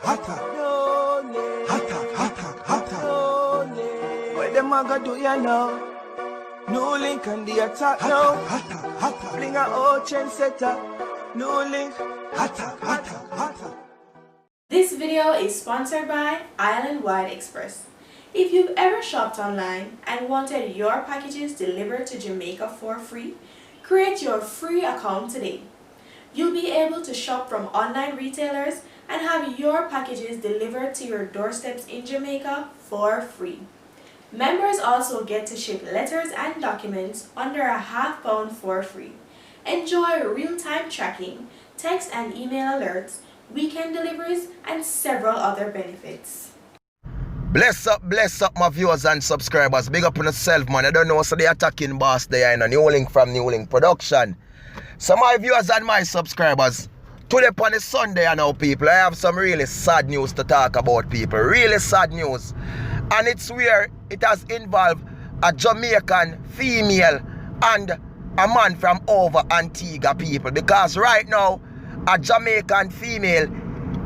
What them a go do ya now? NEWLINK on the attack now. Bring a old trendsetter. NEWLINK. This video is sponsored by Island-Wide Express. If you've ever shopped online and wanted your packages delivered to Jamaica for free, create your free account today. You'll be able to shop from online retailers and have your packages delivered to your doorsteps in Jamaica for free. Members also get to ship letters and documents under £0.5 for free. Enjoy real-time tracking, text and email alerts, weekend deliveries, and several other benefits. Bless up my viewers and subscribers. Big up on yourself, man. I don't know, so the attacking boss there in a NEWLINK from NEWLINK production. So my viewers and my subscribers, today upon the Sunday now, people, I have some really sad news to talk about, people. Really sad news. And it's where it has involved a Jamaican female and a man from over Antigua, people. Because right now, a Jamaican female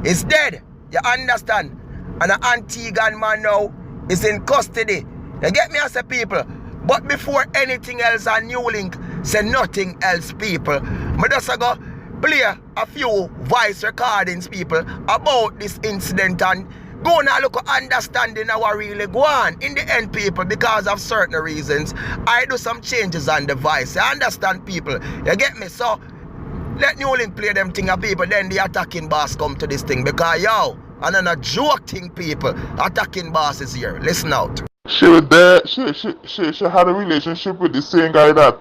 is dead. You understand? And an Antiguan man now is in custody. You get me, as a people? But before anything else, a NEWLINK say nothing else, people. I just go play a few voice recordings, people, about this incident and go and look at understanding how I really go on. In the end, people, because of certain reasons, I do some changes on the voice. You understand, people? You get me? So let NEWLINK play them thing, people. Then the attacking boss come to this thing. Because, yo, and then a joke thing, people. Attacking boss is here. Listen out. She was there. She had a relationship with the same guy that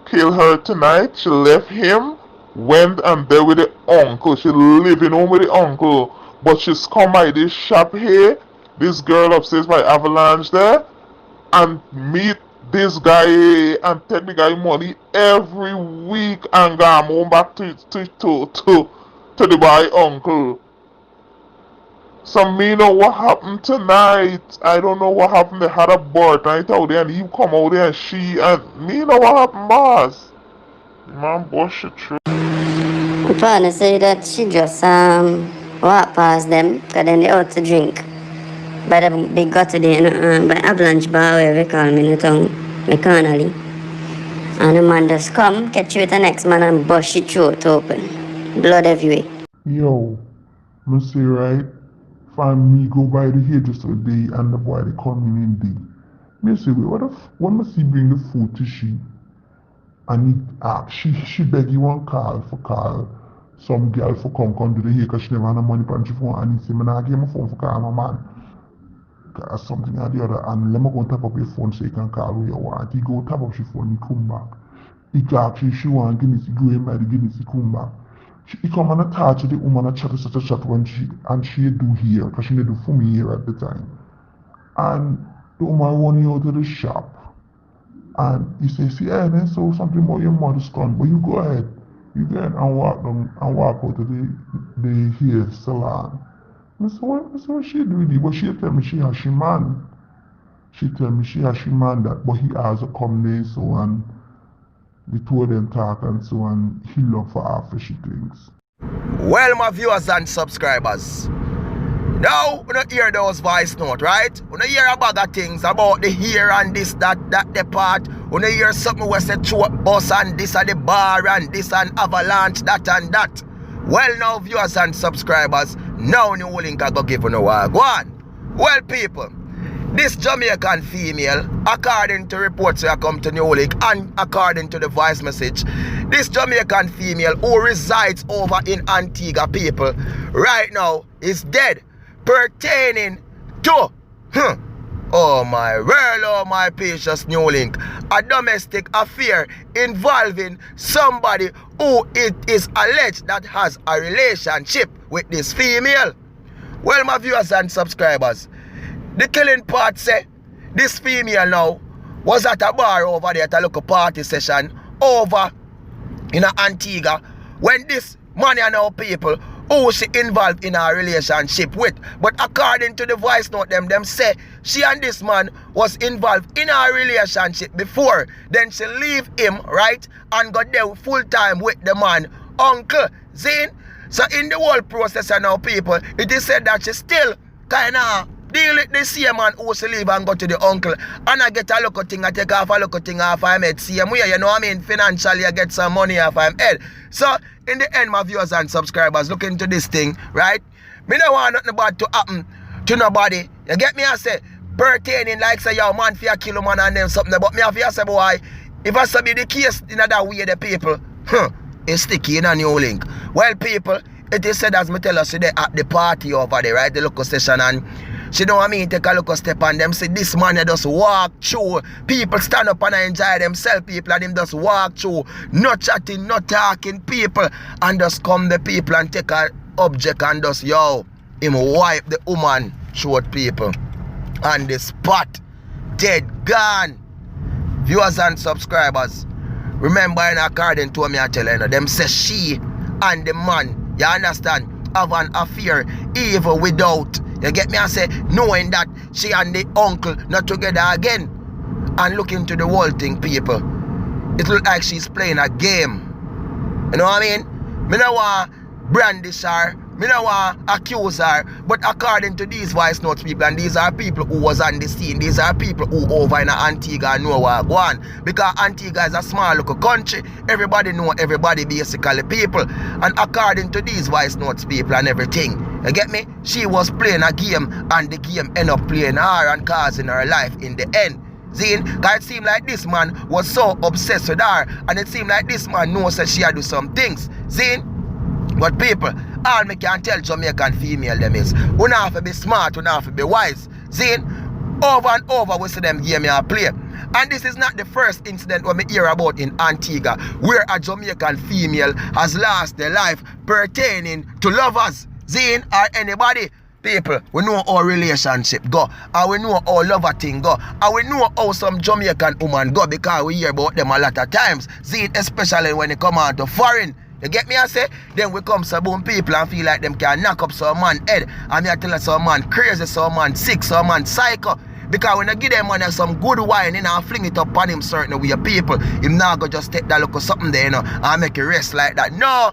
killed her tonight. She left him, went and there with the uncle. She living home with the uncle. But she's come by this shop here, this girl upstairs by Avalanche there, and meet this guy and take the guy money every week and go home back to the boy uncle. So me know what happened tonight. I don't know what happened. They had a birth night out there and he come out there and she and me know what happened, boss. Man, bullshit true. I'm trying to say that she just walk past them, because then they out to drink. By the big gutter there, by Avalanche bar, where we call me in the town, McConnelly. And the man just come, catch you with the next man and bust your throat open. Blood everywhere. Yo, me say right, find me go by the hairdresser day and the boy they come in day. Me say, wait, what must he bring the food to she? And she beg you one call for call. Some girl for come do the hair because she never had no money on her phone and he say, man, I give my phone for call my man. Cause something or the other and let me go tap up your phone so you can call who you want. He go tap up your phone, he come back. He talk, she want Guinness, he go in by the Guinness, he come back. He come and attach to the woman and chat such a chat when she do here because she need do for me here at the time. And the woman want you out to the shop. And he say, see, hey, man, so something about your mother's gone, but you go ahead. You go ahead and walk out to the hair salon. I said, what she doing? But she tell me she has she man. She tell me she has she man that, but he has to come there so and the two of them talk and so and he love for after she things. Well, my viewers and subscribers, now we don't hear those voice notes, right? We don't hear a bag of things about the here and this, that the part. We don't hear something where say throat bus and this and the bar and this and avalanche, that and that. Well, now viewers and subscribers, now NEWLINK I go give you no go on. Well, people, this Jamaican female, according to reports that come to NEWLINK and according to the voice message, this Jamaican female who resides over in Antigua, people, right now is dead, pertaining to, oh my world, oh my precious NEWLINK, a domestic affair involving somebody who it is alleged that has a relationship with this female. Well, my viewers and subscribers, the killing part say this female now was at a bar over there at a local party session over in Antigua when this man and our people who she involved in a relationship with. But according to the voice note, them say she and this man was involved in a relationship before. Then she leave him, right, and got there full time with the man, Uncle Zane. So in the whole process now, people, it is said that she still kind of deal with the same man who she leave and go to the uncle. And I get a local thing, I take off a local thing off him head. Same way, you know what I mean? Financially, I get some money off him head. So in the end, my viewers and subscribers, look into this thing, right? Me don't want nothing bad to happen to nobody. You get me? I say, pertaining like say, yo, man, fear kill a man and them something. But me have to say, boy, if I say be the case in that way, the people, it's sticky in a NEWLINK. Well, people, it is said as me tell us today at the party over there, right? The local station, and she know what I mean, take a look step on them. See this man, they just walk through. People stand up and enjoy themselves, people, and him just walk through. No chatting, no talking, people. And just come the people and take a object and just, yo, him wipe the woman short people. And the spot, dead, gone. Viewers and subscribers, remember, in according to me, I tell you, them say she and the man, you understand, have an affair, even without, you get me, I say, knowing that she and the uncle not together again. And look into the whole thing, people. It look like she's playing a game. You know what I mean? Me no want brandish her, me no want accuse her, but according to these voice notes, people, and these are people who was on the scene, these are people who over in Antigua know what go on. Because Antigua is a small local country, everybody know everybody, basically, people. And according to these voice notes, people, and everything, you get me? She was playing a game, and the game ended up playing her and causing her life in the end. Zine, because it seemed like this man was so obsessed with her, and it seemed like this man knows that she had do some things. Zine, but people, all me can tell Jamaican female them is, we don't have to be smart, we don't have to be wise. Zine, over and over we see them game and play. And this is not the first incident we hear about in Antigua, where a Jamaican female has lost their life pertaining to lovers. Zine, or anybody. People, we know how relationship go, and we know how lover thing go, and we know how some Jamaican woman go, because we hear about them a lot of times. Zine, especially when they come out to foreign. You get me, I say? Then we come some boom people and feel like them can knock up some man head. And me I tell us some man crazy, some man sick, some man psycho. Because when I give them man some good wine, you know, and fling it up on him certain way people, him now go just take that look of something there, you know, and make it rest like that. No!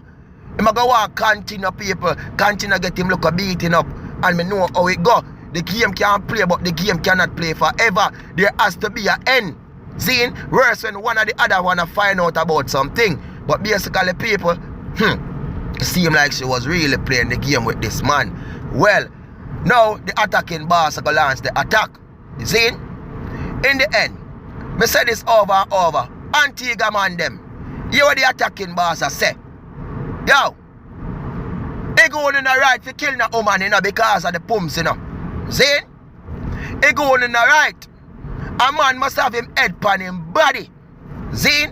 Him a go walk continue people, continue get him look a beating up. And me know how it go. The game can play, but the game cannot play forever. There has to be an end. Seeing? Worse when one or the other wanna find out about something. But basically people, it seemed like she was really playing the game with this man. Well, now the attacking boss go launch the attack. You see? In the end, me say this over and over. Antigua man them. You what the attacking boss I say. Yo, they go on in the right for killing a woman, you know, because of the pumps, you know. See? They go on in the right. A man must have him head pan him body. See?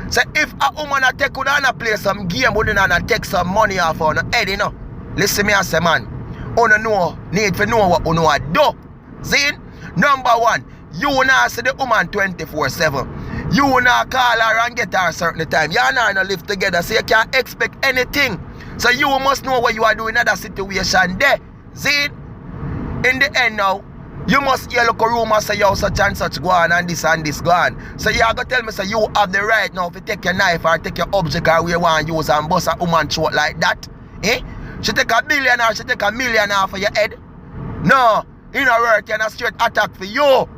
So if a woman a take on a play some game, wouldn't and take some money off on her head, you know. Listen me, I say, man. You know, need to know what you know do. See? Number one, you not see the woman 24/7. You not call her and get her a certain time. You and her not live together, so you can't expect anything. So you must know what you are doing in that situation there. See? In the end now, you must hear look a rumor say you such and such go on and this go on. So you are going to tell me say you have the right now to take your knife or take your object or where you want to use and bust a woman throat like that. Eh? She take $1 billion or she take $1 million off of your head. No, in a word, you're a straight attack for you.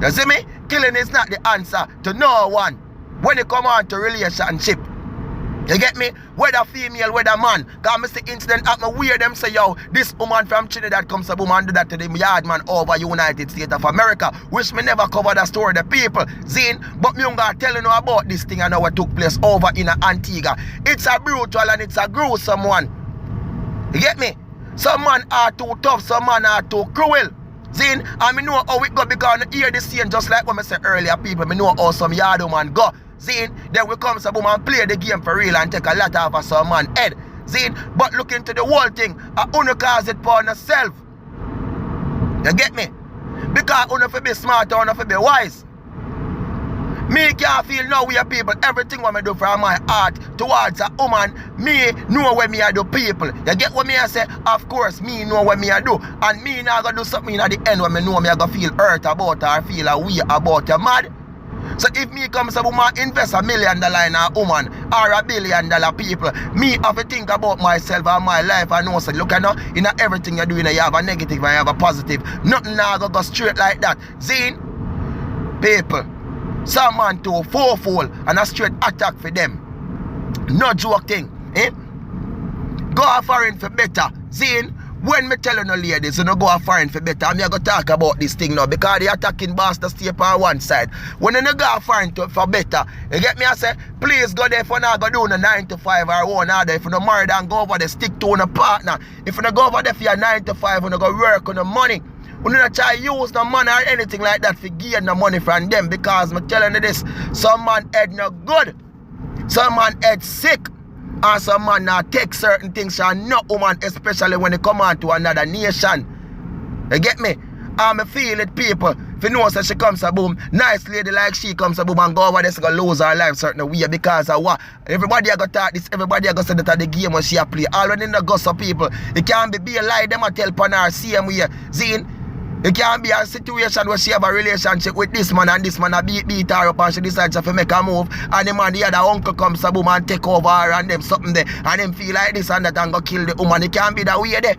You see me? Killing is not the answer to no one when it come on to relationship. You get me? Whether female, whether man. Because I see incident happen where them say, yo, this woman from Trinidad comes a woman do that to the yard man over United States of America. Which me never cover that story the people. Zine, but me gonna tell you know about this thing and how it took place over in Antigua. It's a brutal and it's a gruesome one. You get me? Some man are too tough, some man are too cruel. Zine, and me know how it go because I hear the scene just like what I said earlier, people. Me know how some yard woman go. Zine, then we come some woman play the game for real and take a lot off of some man head. Zine, but look into the whole thing, I only cause it for yourself. You get me? Because you have to be smart, you have to be wise. Me can't feel now we are people, everything what I do from my heart towards a woman, me know what me I do people. You get what me I say? Of course, me know what me I do. And me not gonna do something at the end when me know me I gonna feel hurt about her, feel a way about you mad. So if me come say woman invest $1 million in a woman or $1 billion people, me have to think about myself and my life and know say look at now in everything you're doing you have a negative and you have a positive. Nothing now go straight like that. Zine, people, some man to fourfold and a straight attack for them. No joke thing. Eh? Go a foreign for better. Zine, when me tell you no ladies, you no go a foreign for better, I'm going to talk about this thing now because the attacking bastard stay on one side. When you no go a foreign for better, you get me? I say, please go there for now go do a 9 to 5 or 1 order. If you no married and go over there, stick to a partner. If you no go over there for your 9 to 5, you no go work on the money. You no try use the money or anything like that for gain the money from them because I'm telling you this, some man head no good, some man head sick. And some man now take certain things and not woman, especially when they come on to another nation. You get me? I feel it, people. If you know that she comes a boom, nice lady like she comes a boom and go over there, she gonna lose her life certain way because of what? Everybody I got talk this, everybody I got say that at the game when she a play. Already in the gossip people. It can't be a lie, them a tell pan her same way. Zine, it can't be a situation where she have a relationship with this man and this man a beat her up and she decides to make a move and the man the other uncle comes a boom and take over her and them something there and them feel like this and that and go kill the woman. It can't be that way there.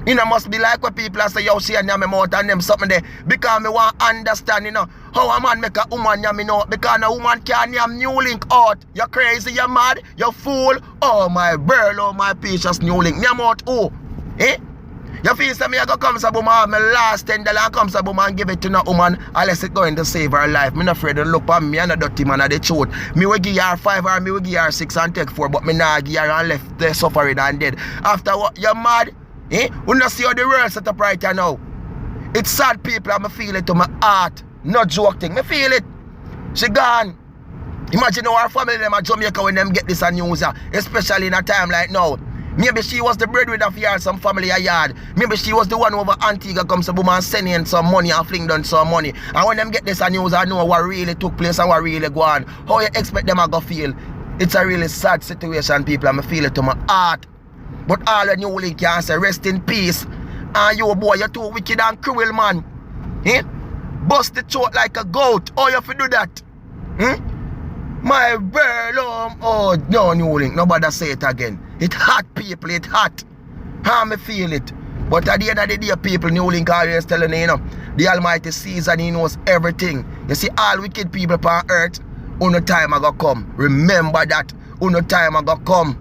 You know, must be like what people say, yo, she and me mouth and them something there. Because me want understand, you know, how a man make a woman yam, you know, because a woman can't yam NEWLINK out. You crazy, you mad, you fool. Oh my girl, oh my precious NEWLINK. Yam out who? Eh? You feel say me I go come to woman, have my last $10 and come to woman and give it to no woman unless it going to save her life. Me not afraid to look on me and a dirty man of the truth. Me will give her 5 or me will give her 6 and take 4, but me not give her and left there suffering and dead. After what, you mad? Eh? We not see how the world set up right now. It's sad people and me feel it to my heart. No joke thing. Me feel it. She gone. Imagine how our family them at Jamaica when them get this news, especially in a time like now. Maybe she was the breadwinner for her, some family a yard. Maybe she was the one over Antigua comes to boom and send in some money and fling down some money. And when them get this news, I know what really took place and what really go on. How you expect them to go feel? It's a really sad situation, people, and I feel it to my heart. But all the NEWLINK can say, rest in peace. And you boy, you're too wicked and cruel, man. Eh? Bust the throat like a goat. How you have to do that? Hmm? My girl, oh no, NEWLINK, nobody say it again. It hot, people, it hot. How me feel it. But at the end of the day, people, NEWLINK always telling you, you know, the Almighty sees and He knows everything. You see, all wicked people upon earth, uno time I go come. Remember that. Uno time I go come.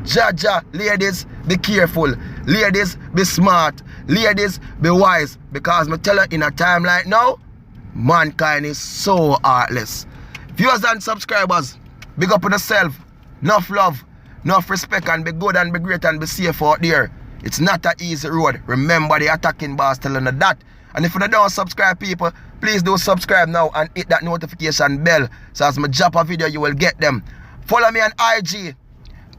Jaja, ladies, be careful. Ladies, be smart. Ladies, be wise. Because me tell you, in a time like now, mankind is so heartless. Viewers and subscribers, big up on yourself. Enough love, enough respect, and be good and be great and be safe out there. It's not an easy road. Remember the attacking boss telling you that. And if you don't subscribe, people, please do subscribe now and hit that notification bell. So as I drop a video, you will get them. Follow me on IG,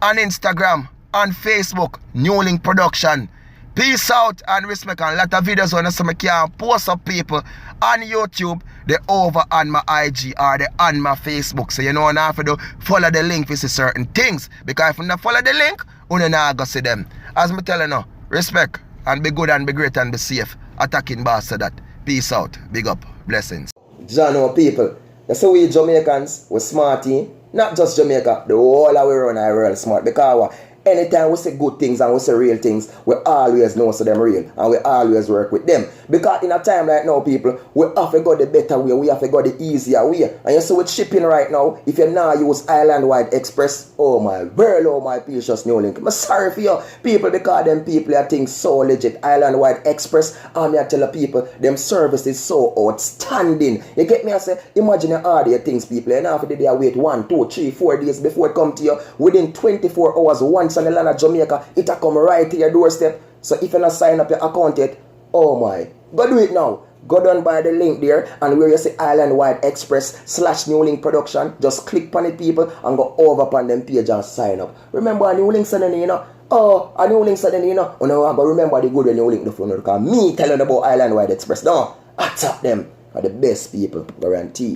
on Instagram, on Facebook, NEWLINK Production. Peace out and respect, and a lot of videos on some can post up people on YouTube. They over on my IG or they on my Facebook. So you know now if you do follow the link for see certain things. Because if you don't follow the link, you not go see them. As me tell you now, respect and be good and be great and be safe. Attacking boss said that. Peace out. Big up. Blessings. Jano people, you see we Jamaicans, we're smarty. Not just Jamaica, the whole of we run our world smart. Because anytime we say good things and we say real things, we always know so them real and we always work with them. Because in a time like now, people, we have to go the better way, we have to go the easier way. And you see with shipping right now, if you now use Island-wide Express, oh my girl, oh my precious NEWLINK. I'm sorry for you people because them people I think so legit. Island-wide Express, and I tell the people, them service is so outstanding. You get me? I say, imagine you order things, people, and after the day I wait 1, 2, 3, 4 days before it come to you. Within 24 hours, once on the land of Jamaica, it'll come right to your doorstep. So if you not sign up your account yet, oh my, go do it now. Go down by the link there and where you see Island-wide Express / NEWLINK Production. Just click on it, people, and go over upon them page and sign up. Remember a NEWLINK said you know. Oh, a NEWLINK said you know. Oh no, I go remember the good when NEWLINK the phone because me telling about Island-wide Express. No, attack them are the best people, guarantee.